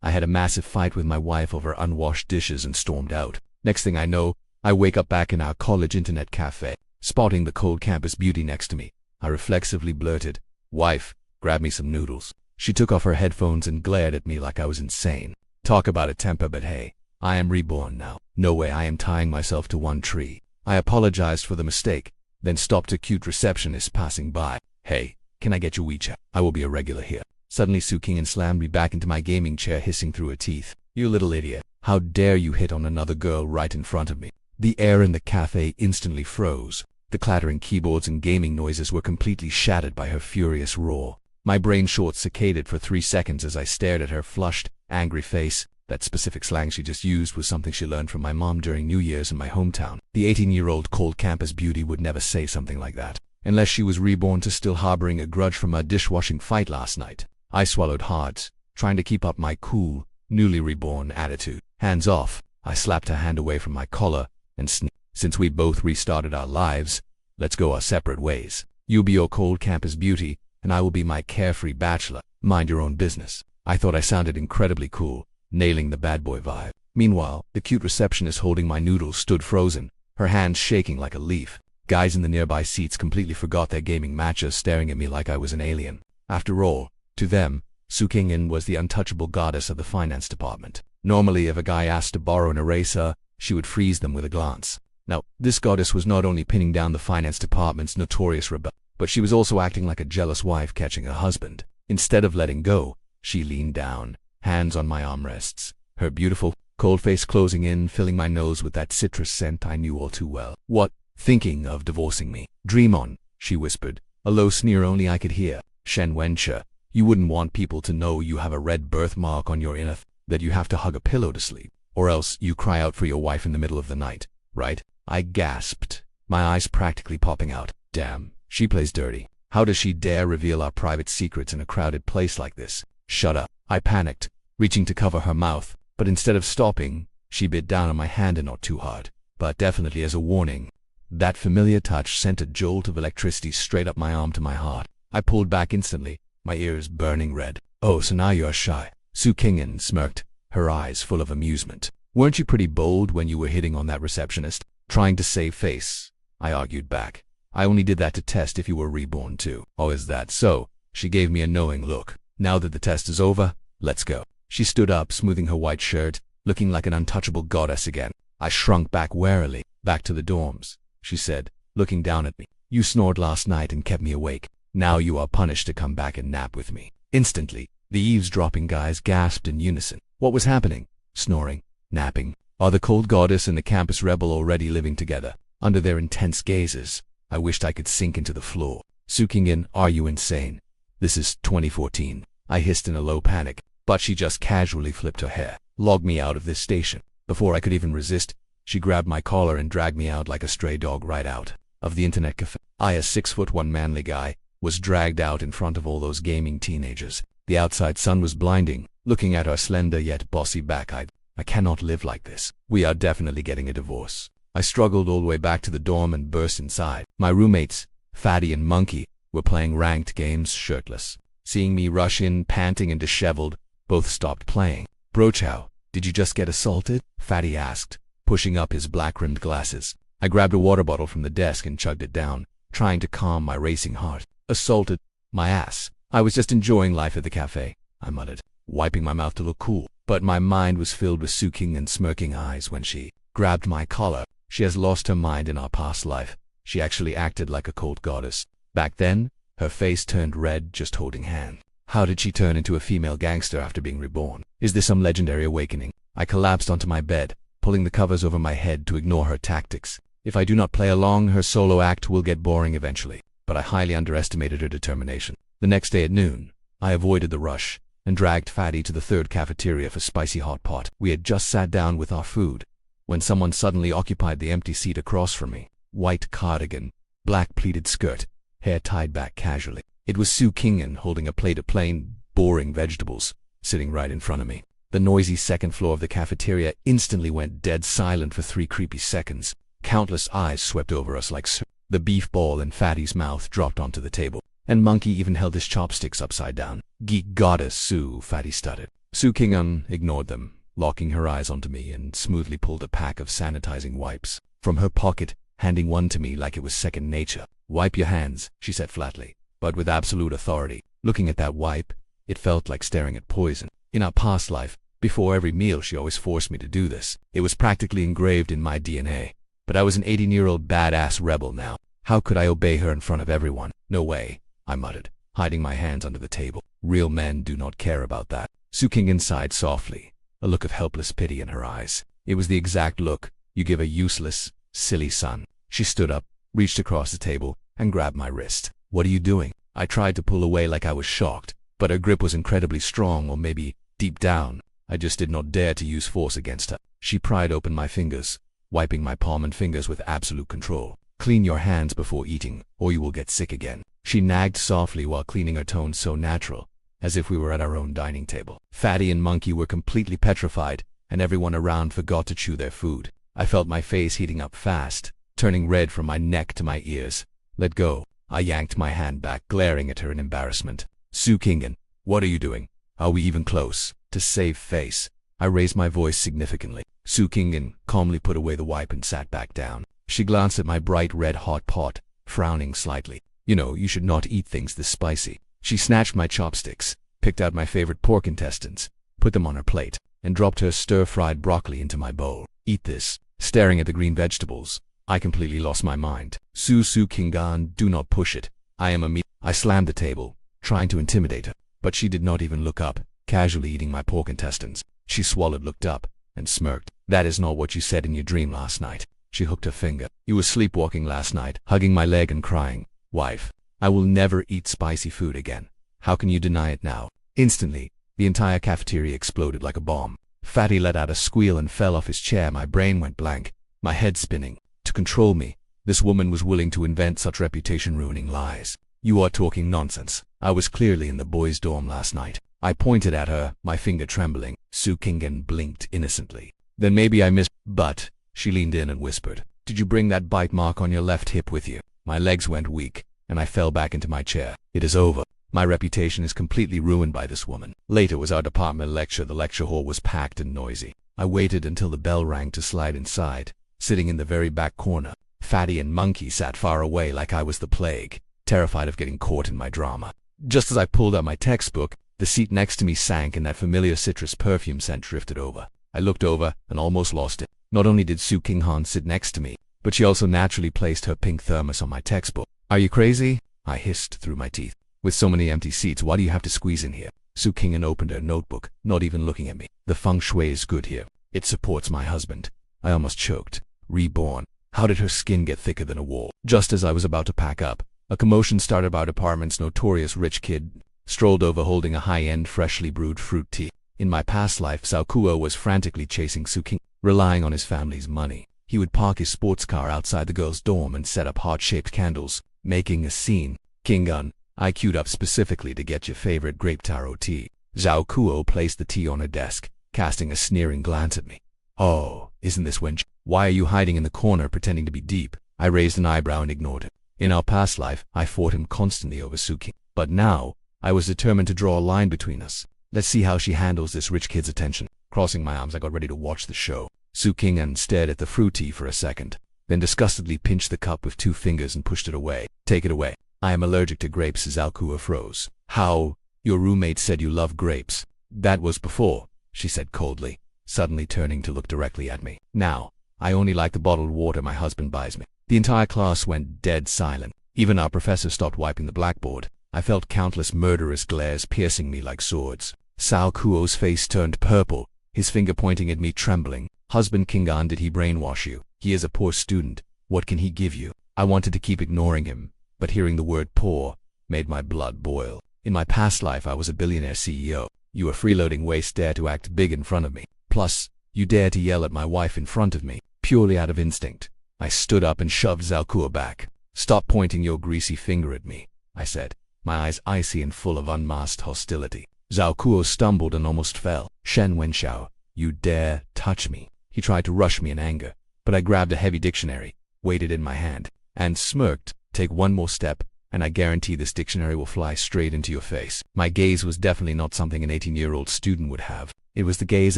I had a massive fight with my wife over unwashed dishes and stormed out. Next thing I know, I wake up back in our college internet cafe, spotting the cold campus beauty next to me. I reflexively blurted, "Wife, grab me some noodles." She took off her headphones and glared at me like I was insane. Talk about a temper, but hey, I am reborn now. No way I am tying myself to one tree. I apologized for the mistake, then stopped a cute receptionist passing by. "Hey, can I get your WeChat? I will be a regular here." Suddenly Su King slammed me back into my gaming chair, hissing through her teeth, "You little idiot. How dare you hit on another girl right in front of me?" The air in the cafe instantly froze. The clattering keyboards and gaming noises were completely shattered by her furious roar. My brain short-circuited for 3 seconds as I stared at her flushed, angry face. That specific slang she just used was something she learned from my mom during New Year's in my hometown. The 18-year-old cold campus beauty would never say something like that, unless she was reborn to still harboring a grudge from a dishwashing fight last night. I swallowed hard, trying to keep up my cool, newly reborn attitude. "Hands off." I slapped her hand away from my collar and sneezed. "Since we both restarted our lives, let's go our separate ways. You'll be your cold campus beauty, and I will be my carefree bachelor. Mind your own business." I thought I sounded incredibly cool, nailing the bad boy vibe. Meanwhile, the cute receptionist holding my noodles stood frozen, her hands shaking like a leaf. Guys in the nearby seats completely forgot their gaming matches, staring at me like I was an alien. After all, to them, Su King was the untouchable goddess of the finance department. Normally, if a guy asked to borrow an eraser, she would freeze them with a glance. Now, this goddess was not only pinning down the finance department's notorious rebel, but she was also acting like a jealous wife catching her husband. Instead of letting go, she leaned down, hands on my armrests, her beautiful, cold face closing in, filling my nose with that citrus scent I knew all too well. "What? Thinking of divorcing me? Dream on," she whispered, a low sneer only I could hear. "Shen Wencha, you wouldn't want people to know you have a red birthmark on your inner that you have to hug a pillow to sleep, or else you cry out for your wife in the middle of the night, right?" I gasped, my eyes practically popping out. Damn, she plays dirty. How does she dare reveal our private secrets in a crowded place like this? "Shut up." I panicked, reaching to cover her mouth, but instead of stopping, she bit down on my hand, and not too hard, but definitely as a warning. That familiar touch sent a jolt of electricity straight up my arm to my heart. I pulled back instantly, my ears burning red. "Oh, so now you're shy." Su King smirked, her eyes full of amusement. "Weren't you pretty bold when you were hitting on that receptionist?" "Trying to save face," I argued back. "I only did that to test if you were reborn too." "Oh, is that so?" She gave me a knowing look. "Now that the test is over, let's go." She stood up, smoothing her white shirt, looking like an untouchable goddess again. I shrunk back warily. "Back to the dorms," she said, looking down at me. "You snored last night and kept me awake. Now you are punished to come back and nap with me." Instantly, the eavesdropping guys gasped in unison. What was happening? Snoring? Napping? Are the cold goddess and the campus rebel already living together? Under their intense gazes, I wished I could sink into the floor. "Su King, are you insane? This is 2014. I hissed in a low panic, but she just casually flipped her hair. "Log me out of this station." Before I could even resist, she grabbed my collar and dragged me out like a stray dog right out of the internet cafe. I, a 6'1" manly guy, was dragged out in front of all those gaming teenagers. The outside sun was blinding, looking at our slender yet bossy back. I cannot live like this. We are definitely getting a divorce. I struggled all the way back to the dorm and burst inside. My roommates, Fatty and Monkey, were playing ranked games shirtless. Seeing me rush in, panting and disheveled, both stopped playing. "Bro chow, did you just get assaulted?" Fatty asked, pushing up his black-rimmed glasses. I grabbed a water bottle from the desk and chugged it down, trying to calm my racing heart. "Assaulted? My ass. I was just enjoying life at the cafe," I muttered, wiping my mouth to look cool. But my mind was filled with Su King and smirking eyes when she grabbed my collar. She has lost her mind in our past life. She actually acted like a cold goddess. Back then, her face turned red just holding hand. How did she turn into a female gangster after being reborn? Is this some legendary awakening? I collapsed onto my bed, pulling the covers over my head to ignore her tactics. If I do not play along, her solo act will get boring eventually. But I highly underestimated her determination. The next day at noon, I avoided the rush and dragged Fatty to the third cafeteria for spicy hot pot. We had just sat down with our food when someone suddenly occupied the empty seat across from me. White cardigan, black pleated skirt, hair tied back casually. It was Su King holding a plate of plain, boring vegetables, sitting right in front of me. The noisy second floor of the cafeteria instantly went dead silent for 3 creepy seconds. Countless eyes swept over us like the beef ball in Fatty's mouth dropped onto the table, and Monkey even held his chopsticks upside down. "Geek goddess Su," Fatty stuttered. Su Qing'an ignored them, locking her eyes onto me, and smoothly pulled a pack of sanitizing wipes from her pocket, handing one to me like it was second nature. "Wipe your hands," she said flatly, but with absolute authority. Looking at that wipe, it felt like staring at poison. In our past life, before every meal she always forced me to do this. It was practically engraved in my DNA. But I was an 18-year-old badass rebel now. How could I obey her in front of everyone? "No way," I muttered, hiding my hands under the table. "Real men do not care about that." Su Qing'an sighed softly, a look of helpless pity in her eyes. It was the exact look you give a useless, silly son. She stood up, reached across the table, and grabbed my wrist. "What are you doing?" I tried to pull away like I was shocked, but her grip was incredibly strong, or maybe, deep down, I just did not dare to use force against her. She pried open my fingers, wiping my palm and fingers with absolute control. "Clean your hands before eating, or you will get sick again." She nagged softly while cleaning, her tone so natural, as if we were at our own dining table. Fatty and Monkey were completely petrified, and everyone around forgot to chew their food. I felt my face heating up fast, turning red from my neck to my ears. "Let go." I yanked my hand back, glaring at her in embarrassment. "Su Qing'an, what are you doing? Are we even close?" To save face, I raised my voice significantly. Su Qing'an calmly put away the wipe and sat back down. She glanced at my bright red hot pot, frowning slightly. "You know, you should not eat things this spicy." She snatched my chopsticks, picked out my favorite pork intestines, put them on her plate, and dropped her stir-fried broccoli into my bowl. "Eat this." Staring at the green vegetables, I completely lost my mind. Su Qing'an, do not push it. I am a meat." I slammed the table, trying to intimidate her, but she did not even look up, casually eating my pork intestines. She swallowed, looked up, and smirked. "That is not what you said in your dream last night." She hooked her finger. "You were sleepwalking last night, hugging my leg and crying, 'Wife, I will never eat spicy food again.' How can you deny it now?" Instantly, the entire cafeteria exploded like a bomb. Fatty let out a squeal and fell off his chair. My brain went blank, my head spinning. To control me, this woman was willing to invent such reputation-ruining lies. "You are talking nonsense. I was clearly in the boys' dorm last night." I pointed at her, my finger trembling. Su Qing'an blinked innocently. "Then maybe I missed." "But," she leaned in and whispered, "did you bring that bite mark on your left hip with you?" My legs went weak, and I fell back into my chair. It is over. My reputation is completely ruined by this woman. Later was our department lecture. The lecture hall was packed and noisy. I waited until the bell rang to slide inside, sitting in the very back corner. Fatty and Monkey sat far away like I was the plague, terrified of getting caught in my drama. Just as I pulled out my textbook, the seat next to me sank and that familiar citrus perfume scent drifted over. I looked over and almost lost it. Not only did Su Qing'an sit next to me, but she also naturally placed her pink thermos on my textbook. "Are you crazy?" I hissed through my teeth. "With so many empty seats, why do you have to squeeze in here?" Su Qing'an opened her notebook, not even looking at me. "The feng shui is good here. It supports my husband." I almost choked. Reborn. How did her skin get thicker than a wall? Just as I was about to pack up, a commotion started. Our department's notorious rich kid strolled over holding a high-end freshly brewed fruit tea. In my past life, Cao Kuo was frantically chasing Su Qing'an, relying on his family's money. He would park his sports car outside the girls' dorm and set up heart-shaped candles, making a scene. "Qing'an, I queued up specifically to get your favorite grape taro tea." Cao Kuo placed the tea on her desk, casting a sneering glance at me. "Oh, isn't this when? Why are you hiding in the corner pretending to be deep?" I raised an eyebrow and ignored him. In our past life, I fought him constantly over Su Qing'an, but now, I was determined to draw a line between us. Let's see how she handles this rich kid's attention. Crossing my arms, I got ready to watch the show. Su Qing'an stared at the fruit tea for a second, then disgustedly pinched the cup with 2 fingers and pushed it away. "Take it away." "I am allergic to grapes." Cao Kuo froze. "How? Your roommate said you love grapes." "That was before," she said coldly, suddenly turning to look directly at me. "Now, I only like the bottled water my husband buys me." The entire class went dead silent. Even our professor stopped wiping the blackboard. I felt countless murderous glares piercing me like swords. Cao Kuo's face turned purple, his finger pointing at me, trembling. "Husband Qing'an, did he brainwash you? He is a poor student. What can he give you?" I wanted to keep ignoring him, but hearing the word poor made my blood boil. In my past life, I was a billionaire CEO. You a freeloading waste dare to act big in front of me. Plus, you dare to yell at my wife in front of me, purely out of instinct. I stood up and shoved Cao Kuo back. "Stop pointing your greasy finger at me," I said, my eyes icy and full of unmasked hostility. Cao Kuo stumbled and almost fell. "Shen Wenxiao, you dare touch me." He tried to rush me in anger, but I grabbed a heavy dictionary, weighed it in my hand, and smirked. "Take one more step, and I guarantee this dictionary will fly straight into your face. My gaze was definitely not something an 18-year-old student would have. It was the gaze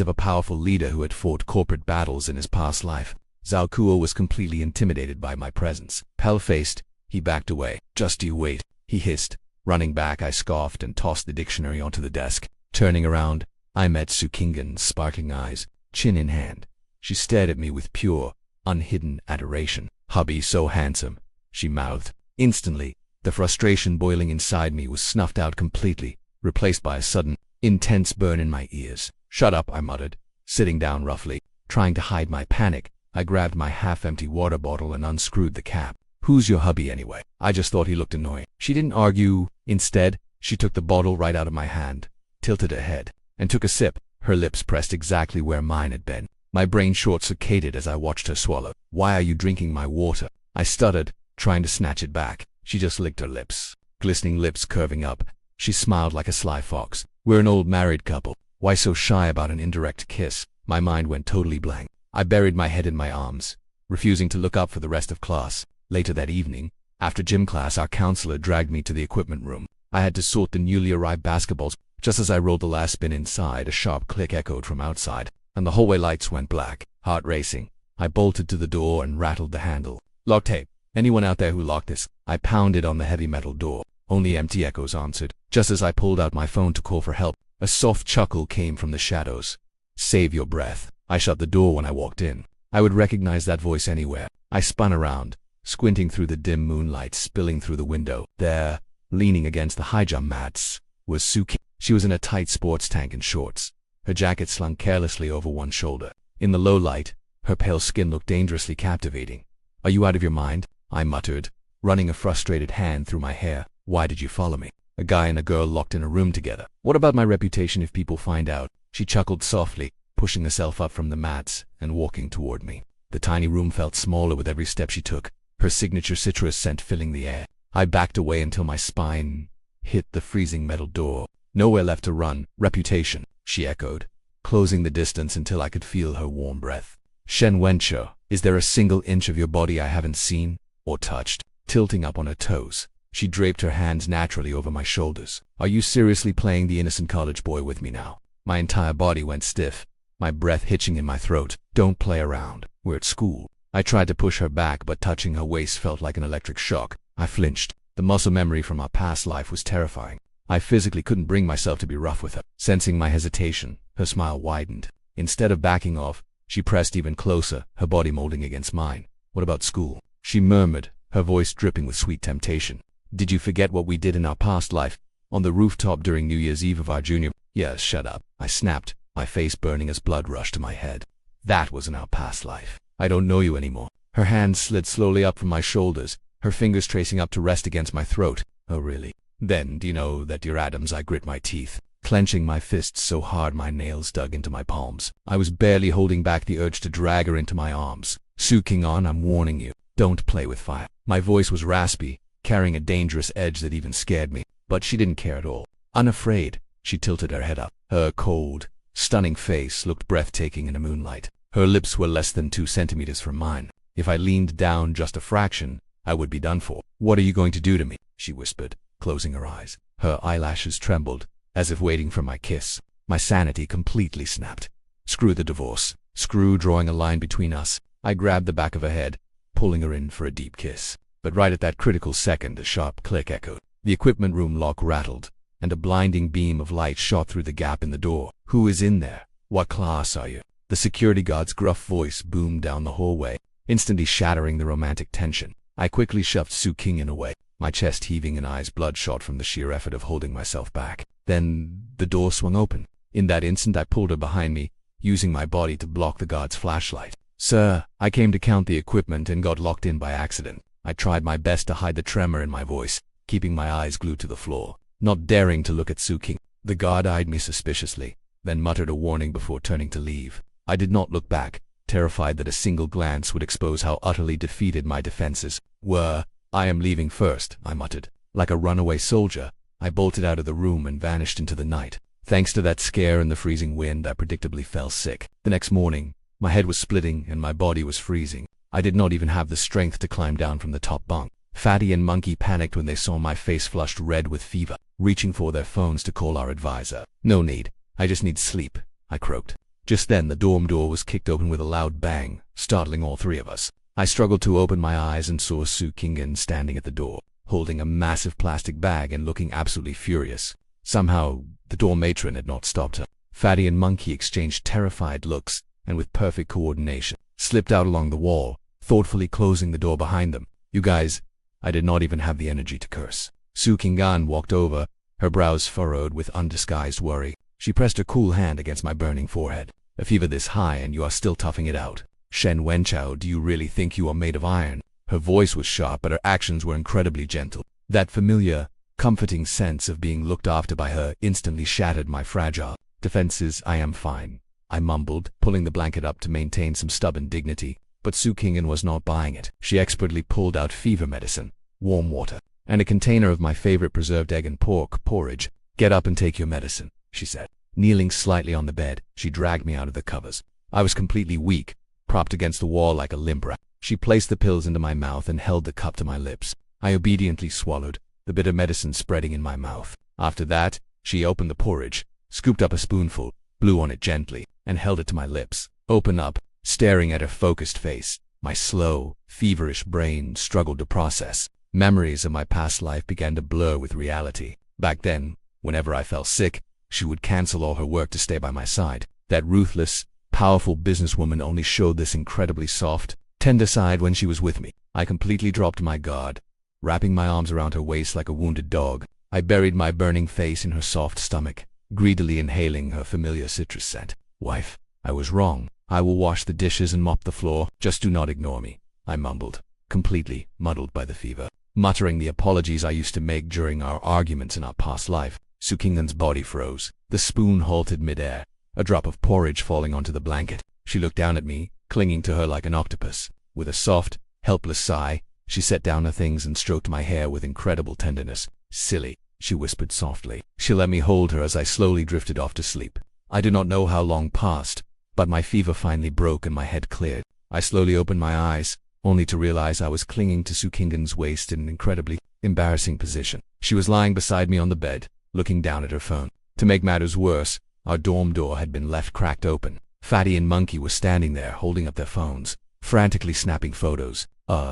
of a powerful leader who had fought corporate battles in his past life. Zhao Kuo was completely intimidated by my presence. Pale-faced, he backed away. "Just you wait," he hissed. Running back, I scoffed and tossed the dictionary onto the desk. Turning around, I met Su Qinggan's sparkling eyes, chin in hand. She stared at me with pure, unhidden adoration. "Hubby so handsome," she mouthed. Instantly, the frustration boiling inside me was snuffed out completely, replaced by a sudden, intense burn in my ears. "Shut up," I muttered, sitting down roughly. Trying to hide my panic, I grabbed my half-empty water bottle and unscrewed the cap. "Who's your hubby anyway?" I just thought he looked annoying. She didn't argue. Instead, she took the bottle right out of my hand, tilted her head, and took a sip, her lips pressed exactly where mine had been. My brain short-circuited as I watched her swallow. "Why are you drinking my water?" I stuttered, trying to snatch it back. She just licked her lips, glistening lips curving up. She smiled like a sly fox. "We're an old married couple. Why so shy about an indirect kiss?" My mind went totally blank. I buried my head in my arms, refusing to look up for the rest of class. Later that evening, after gym class, our counselor dragged me to the equipment room. I had to sort the newly arrived basketballs. Just as I rolled the last spin inside, a sharp click echoed from outside, and the hallway lights went black. Heart racing, I bolted to the door and rattled the handle. "Lock tape. Anyone out there who locked this?" I pounded on the heavy metal door. Only empty echoes answered. Just as I pulled out my phone to call for help, a soft chuckle came from the shadows. "Save your breath." I shut the door when I walked in. I would recognize that voice anywhere. I spun around, squinting through the dim moonlight spilling through the window. There, leaning against the high jump mats, was Su Qinggan. She was in a tight sports tank and shorts, her jacket slung carelessly over one shoulder. In the low light, her pale skin looked dangerously captivating. "Are you out of your mind?" I muttered, running a frustrated hand through my hair. "Why did you follow me?" "A guy and a girl locked in a room together. What about my reputation if people find out?" She chuckled softly, pushing herself up from the mats and walking toward me. The tiny room felt smaller with every step she took, her signature citrus scent filling the air. I backed away until my spine hit the freezing metal door. "Nowhere left to run. Reputation," she echoed, closing the distance until I could feel her warm breath. "Shen Wenche, is there a single inch of your body I haven't seen or touched?" Tilting up on her toes, she draped her hands naturally over my shoulders. "Are you seriously playing the innocent college boy with me now?" My entire body went stiff, my breath hitching in my throat. "Don't play around. We're at school." I tried to push her back, but touching her waist felt like an electric shock. I flinched. The muscle memory from our past life was terrifying. I physically couldn't bring myself to be rough with her. Sensing my hesitation, her smile widened. Instead of backing off, she pressed even closer, her body molding against mine. "What about school?" she murmured, her voice dripping with sweet temptation. "Did you forget what we did in our past life, on the rooftop during New Year's Eve of our junior—" "Yes, shut up," I snapped, my face burning as blood rushed to my head. "That was in our past life. I don't know you anymore." Her hands slid slowly up from my shoulders, her fingers tracing up to rest against my throat. "Oh really? Then, do you know that your atoms?" I grit my teeth, clenching my fists so hard my nails dug into my palms. I was barely holding back the urge to drag her into my arms. "Su Qinggan, I'm warning you, don't play with fire." My voice was raspy, carrying a dangerous edge that even scared me, but she didn't care at all. Unafraid, she tilted her head up. Her cold, stunning face looked breathtaking in the moonlight. Her lips were less than 2 centimeters from mine. If I leaned down just a fraction, I would be done for. "What are you going to do to me?" she whispered, closing her eyes. Her eyelashes trembled, as if waiting for my kiss. My sanity completely snapped. "Screw the divorce." Screw drawing a line between us. I grabbed the back of her head, pulling her in for a deep kiss. But right at that critical second, a sharp click echoed. The equipment room lock rattled, and a blinding beam of light shot through the gap in the door. "Who is in there? What class are you?" The security guard's gruff voice boomed down the hallway, instantly shattering the romantic tension. I quickly shoved Su Qinggan away, my chest heaving and eyes bloodshot from the sheer effort of holding myself back. Then the door swung open. In that instant I pulled her behind me, using my body to block the guard's flashlight. "Sir, I came to count the equipment and got locked in by accident." I tried my best to hide the tremor in my voice, keeping my eyes glued to the floor, not daring to look at Su Qinggan. The guard eyed me suspiciously, then muttered a warning before turning to leave. I did not look back, terrified that a single glance would expose how utterly defeated my defenses were. "I am leaving first," I muttered. Like a runaway soldier, I bolted out of the room and vanished into the night. Thanks to that scare and the freezing wind, I predictably fell sick. The next morning, my head was splitting and my body was freezing. I did not even have the strength to climb down from the top bunk. Fatty and Monkey panicked when they saw my face flushed red with fever, reaching for their phones to call our advisor. "No need. I just need sleep," I croaked. Just then, the dorm door was kicked open with a loud bang, startling all three of us. I struggled to open my eyes and saw Su Kingen standing at the door, holding a massive plastic bag and looking absolutely furious. Somehow, the dorm matron had not stopped her. Fatty and Monkey exchanged terrified looks, and with perfect coordination, slipped out along the wall, thoughtfully closing the door behind them. "You guys," I did not even have the energy to curse. Su Kingan walked over, her brows furrowed with undisguised worry. She pressed her cool hand against my burning forehead. "A fever this high and you are still toughing it out. Shen Wenchao, do you really think you are made of iron?" Her voice was sharp, but her actions were incredibly gentle. That familiar, comforting sense of being looked after by her instantly shattered my fragile defenses. "I am fine," I mumbled, pulling the blanket up to maintain some stubborn dignity. But Su Kingen was not buying it. She expertly pulled out fever medicine, warm water, and a container of my favorite preserved egg and pork porridge. "Get up and take your medicine," she said. Kneeling slightly on the bed, she dragged me out of the covers. I was completely weak, propped against the wall like a limp rat. She placed the pills into my mouth and held the cup to my lips. I obediently swallowed, the bitter medicine spreading in my mouth. After that, she opened the porridge, scooped up a spoonful, blew on it gently, and held it to my lips. Open up, staring at her focused face. My slow, feverish brain struggled to process. Memories of my past life began to blur with reality. Back then, whenever I fell sick, she would cancel all her work to stay by my side. That ruthless, powerful businesswoman only showed this incredibly soft, tender side when she was with me. I completely dropped my guard. Wrapping my arms around her waist like a wounded dog, I buried my burning face in her soft stomach, greedily inhaling her familiar citrus scent. "Wife, I was wrong. I will wash the dishes and mop the floor. Just do not ignore me," I mumbled, completely muddled by the fever. Muttering the apologies I used to make during our arguments in our past life, Su Kingan's body froze. The spoon halted midair, a drop of porridge falling onto the blanket. She looked down at me, clinging to her like an octopus. With a soft, helpless sigh, she set down her things and stroked my hair with incredible tenderness. "Silly," she whispered softly. She let me hold her as I slowly drifted off to sleep. I do not know how long passed, but my fever finally broke and my head cleared. I slowly opened my eyes, only to realize I was clinging to Su Kingan's waist in an incredibly embarrassing position. She was lying beside me on the bed, looking down at her phone. To make matters worse, our dorm door had been left cracked open. Fatty and Monkey were standing there, holding up their phones, frantically snapping photos.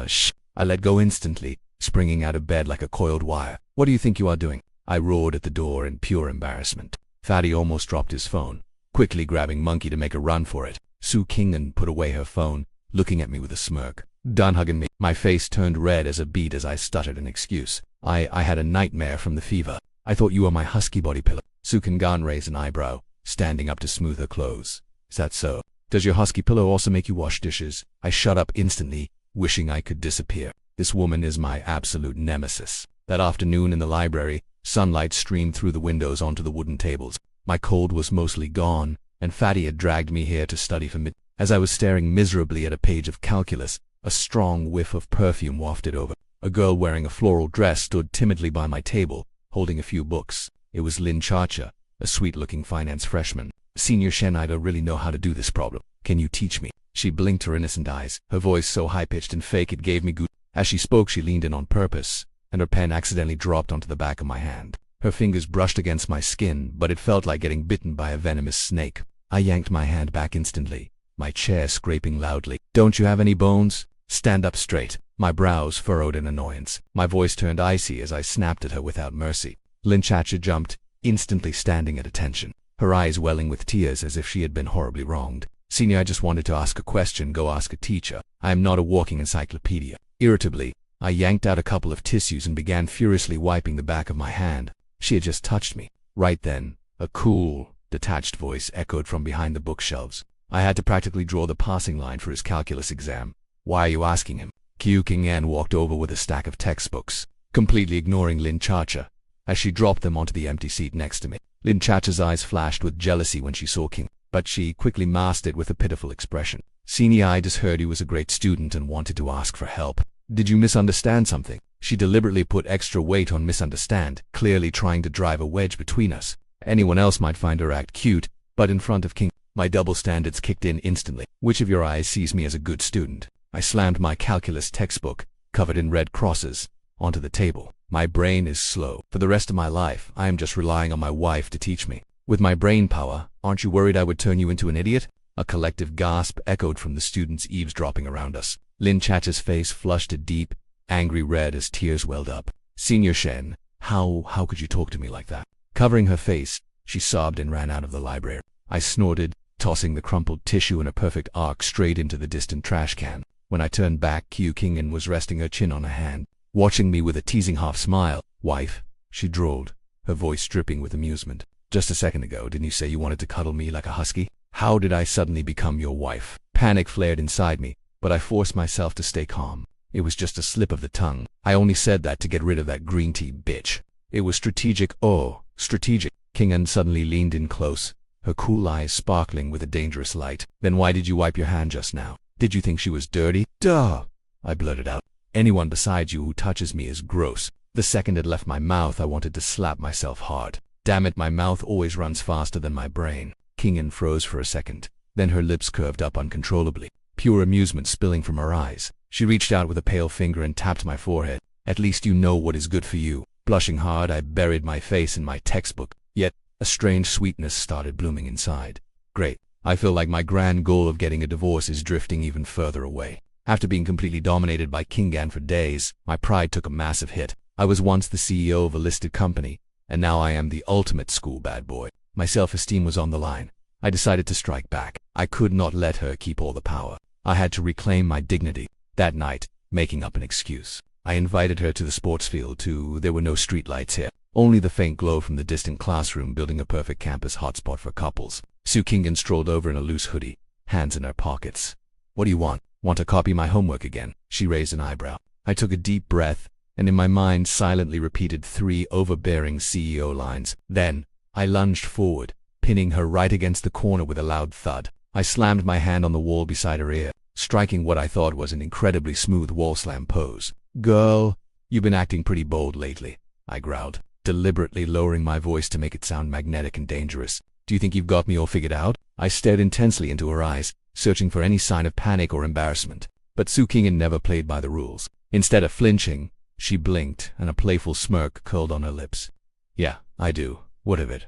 Shh! I let go instantly, springing out of bed like a coiled wire. "What do you think you are doing?" I roared at the door in pure embarrassment. Fatty almost dropped his phone, quickly grabbing Monkey to make a run for it. Su Kingen put away her phone, looking at me with a smirk. "Done hugging me?" My face turned red as a beet as I stuttered an excuse. I had a nightmare from the fever. "I thought you were my husky body pillow." Su Kingan raised an eyebrow, standing up to smooth her clothes. "Is that so? Does your husky pillow also make you wash dishes?" I shut up instantly, wishing I could disappear. This woman is my absolute nemesis. That afternoon in the library, sunlight streamed through the windows onto the wooden tables. My cold was mostly gone, and Fatty had dragged me here to study for mid. As I was staring miserably at a page of calculus, a strong whiff of perfume wafted over. A girl wearing a floral dress stood timidly by my table, holding a few books. It was Lin Chacha, a sweet-looking finance freshman. "Senior Shen, I don't really know how to do this problem. Can you teach me?" She blinked her innocent eyes, her voice so high-pitched and fake it gave me goosebumps. As she spoke, she leaned in on purpose, and her pen accidentally dropped onto the back of my hand. Her fingers brushed against my skin, but it felt like getting bitten by a venomous snake. I yanked my hand back instantly, my chair scraping loudly. "Don't you have any bones? Stand up straight." My brows furrowed in annoyance. My voice turned icy as I snapped at her without mercy. Lin Chacha jumped, instantly standing at attention, her eyes welling with tears as if she had been horribly wronged. "Senior, I just wanted to ask a question. Go ask a teacher. I am not a walking encyclopedia." Irritably, I yanked out a couple of tissues and began furiously wiping the back of my hand. She had just touched me. Right then, a cool, detached voice echoed from behind the bookshelves. I had to practically draw the passing line for his calculus exam. "Why are you asking him?" Qiu Qing'an walked over with a stack of textbooks, completely ignoring Lin Chacha, as she dropped them onto the empty seat next to me. Lin Chacha's eyes flashed with jealousy when she saw King, but she quickly masked it with a pitiful expression. "Senior, I just heard he was a great student and wanted to ask for help." "Did you misunderstand something?" She deliberately put extra weight on misunderstand, clearly trying to drive a wedge between us. Anyone else might find her act cute, but in front of King, my double standards kicked in instantly. "Which of your eyes sees me as a good student?" I slammed my calculus textbook, covered in red crosses, onto the table. My brain is slow. For the rest of my life, I am just relying on my wife to teach me. With my brain power, aren't you worried I would turn you into an idiot? A collective gasp echoed from the students eavesdropping around us. Lin Chacha's face flushed a deep, angry red as tears welled up. Senior Shen, how could you talk to me like that? Covering her face, she sobbed and ran out of the library. I snorted, tossing the crumpled tissue in a perfect arc straight into the distant trash can. When I turned back, Qiu Qingyan was resting her chin on her hand, watching me with a teasing half smile. Wife, she drawled, her voice dripping with amusement. Just a second ago, didn't you say you wanted to cuddle me like a husky? How did I suddenly become your wife? Panic flared inside me, but I forced myself to stay calm. It was just a slip of the tongue. I only said that to get rid of that green tea bitch. It was strategic. Oh, strategic. Qingyan suddenly leaned in close, her cool eyes sparkling with a dangerous light. Then why did you wipe your hand just now? Did you think she was dirty? Duh! I blurted out. Anyone besides you who touches me is gross. The second it left my mouth, I wanted to slap myself hard. Damn it, my mouth always runs faster than my brain. Qingyan froze for a second. Then her lips curved up uncontrollably, pure amusement spilling from her eyes. She reached out with a pale finger and tapped my forehead. At least you know what is good for you. Blushing hard, I buried my face in my textbook. Yet, a strange sweetness started blooming inside. Great. I feel like my grand goal of getting a divorce is drifting even further away. After being completely dominated by Qingyan for days, my pride took a massive hit. I was once the CEO of a listed company, and now I am the ultimate school bad boy. My self-esteem was on the line. I decided to strike back. I could not let her keep all the power. I had to reclaim my dignity. That night, making up an excuse, I invited her to the sports field too. There were no streetlights here, only the faint glow from the distant classroom building a perfect campus hotspot for couples. Su Qingyan strolled over in a loose hoodie, hands in her pockets. What do you want? Want to copy my homework again? She raised an eyebrow. I took a deep breath, and in my mind silently repeated 3 overbearing CEO lines. Then, I lunged forward, pinning her right against the corner with a loud thud. I slammed my hand on the wall beside her ear, striking what I thought was an incredibly smooth wall slam pose. Girl, you've been acting pretty bold lately, I growled, deliberately lowering my voice to make it sound magnetic and dangerous. Do you think you've got me all figured out? I stared intensely into her eyes, searching for any sign of panic or embarrassment. But Su Qingyan never played by the rules. Instead of flinching, she blinked, and a playful smirk curled on her lips. Yeah, I do. What of it?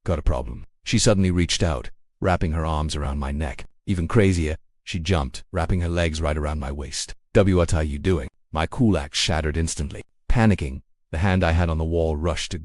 Got a problem. She suddenly reached out, wrapping her arms around my neck. Even crazier, she jumped, wrapping her legs right around my waist. What are you doing? My cool act shattered instantly. Panicking, the hand I had on the wall rushed to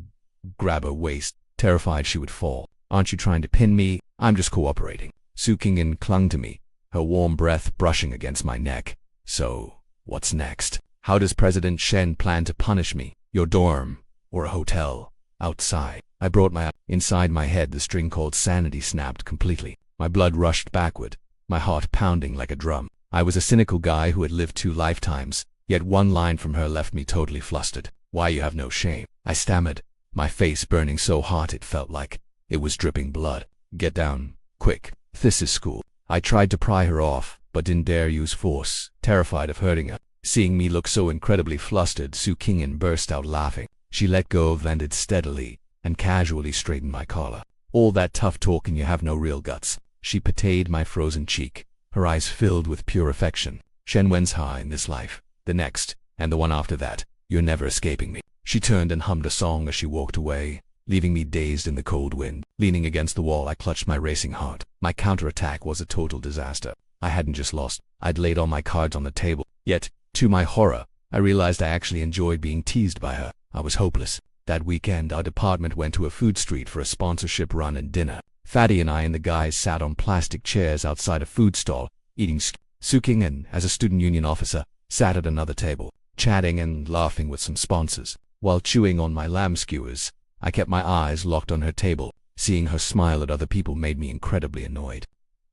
grab her waist, terrified she would fall. Aren't you trying to pin me? I'm just cooperating. Su Qingyan clung to me, her warm breath brushing against my neck. So, what's next? How does President Shen plan to punish me? Your dorm, or a hotel, outside? I brought my inside my head. The string called sanity snapped completely. My blood rushed backward, my heart pounding like a drum. I was a cynical guy who had lived 2 lifetimes, yet one line from her left me totally flustered. Why, you have no shame? I stammered, my face burning so hot it felt like it was dripping blood. Get down, quick. This is school. I tried to pry her off, but didn't dare use force, terrified of hurting her. Seeing me look so incredibly flustered, Su Qingyan burst out laughing. She let go, landed steadily, and casually straightened my collar. All that tough talk and you have no real guts. She patted my frozen cheek, her eyes filled with pure affection. Shen Wen's high in this life, the next, and the one after that. You're never escaping me. She turned and hummed a song as she walked away, leaving me dazed in the cold wind. Leaning against the wall, I clutched my racing heart. My counterattack was a total disaster. I hadn't just lost, I'd laid all my cards on the table. Yet, to my horror, I realized I actually enjoyed being teased by her. I was hopeless. That weekend, our department went to a food street for a sponsorship run and dinner. Fatty and I and the guys sat on plastic chairs outside a food stall, eating. Su Qingyan, as a student union officer, sat at another table, chatting and laughing with some sponsors. While chewing on my lamb skewers, I kept my eyes locked on her table. Seeing her smile at other people made me incredibly annoyed.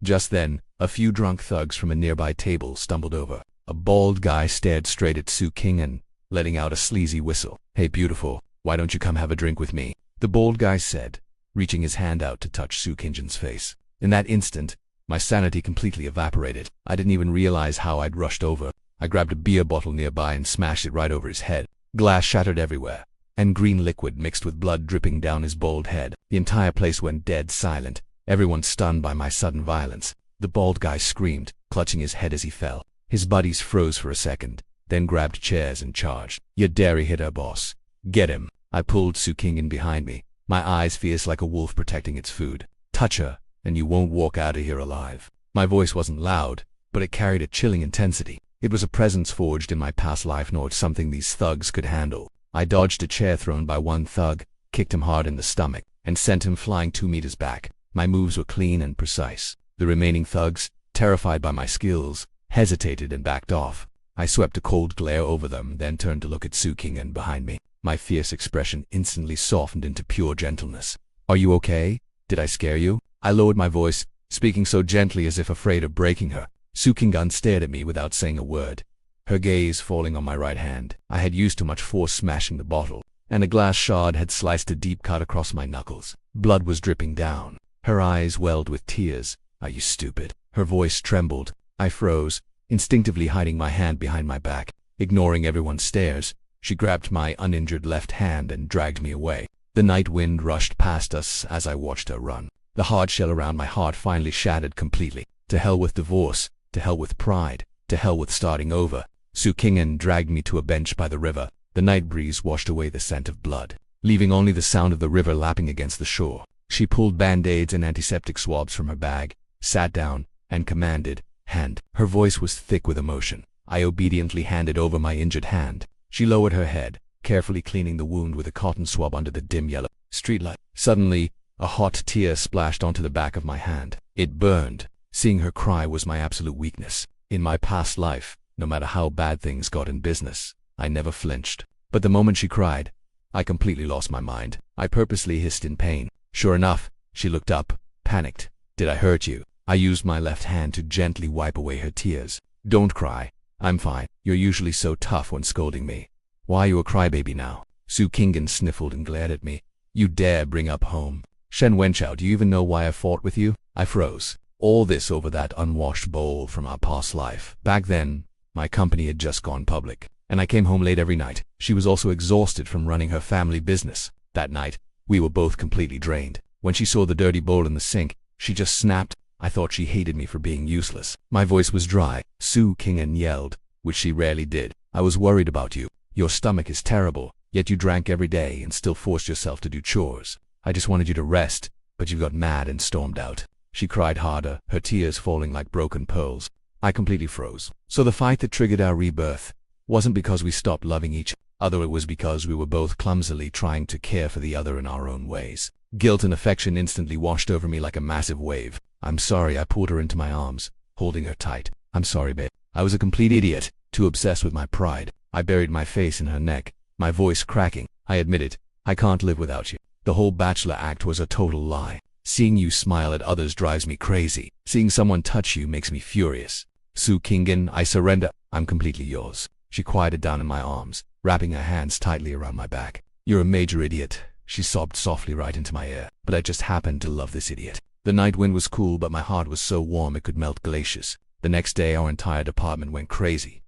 Just then, a few drunk thugs from a nearby table stumbled over. A bald guy stared straight at Su Qingyan, letting out a sleazy whistle. Hey beautiful, why don't you come have a drink with me? The bald guy said, reaching his hand out to touch Su Qingyan's face. In that instant, my sanity completely evaporated. I didn't even realize how I'd rushed over. I grabbed a beer bottle nearby and smashed it right over his head. Glass shattered everywhere, and green liquid mixed with blood dripping down his bald head. The entire place went dead silent, everyone stunned by my sudden violence. The bald guy screamed, clutching his head as he fell. His buddies froze for a second, then grabbed chairs and charged. "You dare hit her, boss. Get him." I pulled Su Kingin behind me, my eyes fierce like a wolf protecting its food. "Touch her, and you won't walk out of here alive." My voice wasn't loud, but it carried a chilling intensity. It was a presence forged in my past life, not something these thugs could handle. I dodged a chair thrown by one thug, kicked him hard in the stomach, and sent him flying 2 meters back. My moves were clean and precise. The remaining thugs, terrified by my skills, hesitated and backed off. I swept a cold glare over them, then turned to look at Su Kingin behind me. My fierce expression instantly softened into pure gentleness. "Are you okay? Did I scare you?" I lowered my voice, speaking so gently as if afraid of breaking her. Su Kingin stared at me without saying a word, her gaze falling on my right hand. I had used too much force smashing the bottle, and a glass shard had sliced a deep cut across my knuckles. Blood was dripping down. Her eyes welled with tears. "Are you stupid?" Her voice trembled. I froze, instinctively hiding my hand behind my back. Ignoring everyone's stares, she grabbed my uninjured left hand and dragged me away. The night wind rushed past us as I watched her run. The hard shell around my heart finally shattered completely. To hell with divorce, to hell with pride, to hell with starting over. Su Kingin dragged me to a bench by the river. The night breeze washed away the scent of blood, leaving only the sound of the river lapping against the shore. She pulled band-aids and antiseptic swabs from her bag, sat down, and commanded, "Hand." Her voice was thick with emotion. I obediently handed over my injured hand. She lowered her head, carefully cleaning the wound with a cotton swab under the dim yellow streetlight. Suddenly, a hot tear splashed onto the back of my hand. It burned. Seeing her cry was my absolute weakness. In my past life, no matter how bad things got in business, I never flinched. But the moment she cried, I completely lost my mind. I purposely hissed in pain. Sure enough, she looked up, panicked. "Did I hurt you?" I used my left hand to gently wipe away her tears. "Don't cry. I'm fine. You're usually so tough when scolding me. Why are you a crybaby now?" Su Kingin sniffled and glared at me. "You dare bring up home. Shen Wenchao, do you even know why I fought with you?" I froze. All this over that unwashed bowl from our past life. Back then, my company had just gone public, and I came home late every night. She was also exhausted from running her family business. That night, we were both completely drained. When she saw the dirty bowl in the sink, she just snapped. I thought she hated me for being useless. My voice was dry. Su Kingin yelled, which she rarely did. "I was worried about you. Your stomach is terrible, yet you drank every day and still forced yourself to do chores. I just wanted you to rest, but you got mad and stormed out." She cried harder, her tears falling like broken pearls. I completely froze. So the fight that triggered our rebirth wasn't because we stopped loving each other, it was because we were both clumsily trying to care for the other in our own ways. Guilt and affection instantly washed over me like a massive wave. "I'm sorry," I pulled her into my arms, holding her tight. "I'm sorry, babe. I was a complete idiot, too obsessed with my pride." I buried my face in her neck, my voice cracking. "I admit it. I can't live without you. The whole bachelor act was a total lie. Seeing you smile at others drives me crazy. Seeing someone touch you makes me furious. Su Kingin, I surrender. I'm completely yours." She quieted down in my arms, wrapping her hands tightly around my back. "You're a major idiot," she sobbed softly right into my ear. "But I just happened to love this idiot." The night wind was cool, but my heart was so warm it could melt glaciers. The next day, our entire department went crazy.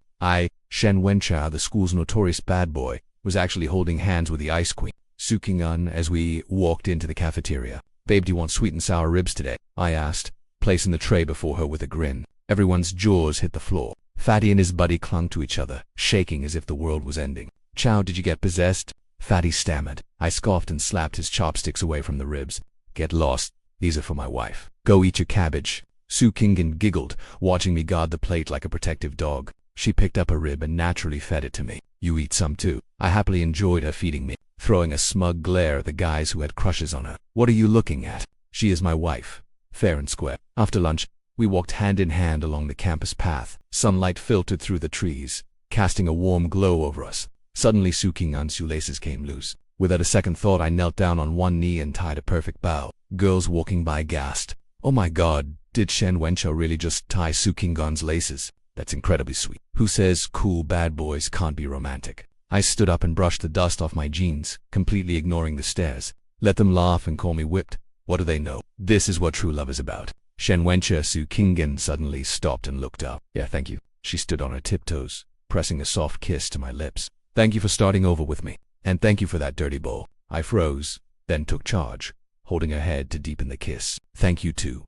Shen Wenchao, the school's notorious bad boy, was actually holding hands with the Ice Queen, Su Kingin, as we walked into the cafeteria. "Babe, do you want sweet and sour ribs today?" I asked, placing the tray before her with a grin. Everyone's jaws hit the floor. Fatty and his buddy clung to each other, shaking as if the world was ending. "Chow, did you get possessed?" Fatty stammered. I scoffed and slapped his chopsticks away from the ribs. "Get lost. These are for my wife. Go eat your cabbage." Su Kingin giggled, watching me guard the plate like a protective dog. She picked up a rib and naturally fed it to me. "You eat some too." I happily enjoyed her feeding me, throwing a smug glare at the guys who had crushes on her. "What are you looking at? She is my wife. Fair and square." After lunch, we walked hand in hand along the campus path. Sunlight filtered through the trees, casting a warm glow over us. Suddenly Su Kingin's shoelaces came loose. Without a second thought, I knelt down on one knee and tied a perfect bow. Girls walking by gasped. "Oh my god, did Shen Wenchao really just tie Su Kingin's laces? That's incredibly sweet. Who says cool bad boys can't be romantic?" I stood up and brushed the dust off my jeans, completely ignoring the stares. Let them laugh and call me whipped. What do they know? This is what true love is about. Shen Wenchao. Su Kingin suddenly stopped and looked up. "Yeah, thank you." She stood on her tiptoes, pressing a soft kiss to my lips. "Thank you for starting over with me. And thank you for that dirty bowl." I froze, then took charge, holding her head to deepen the kiss. "Thank you too."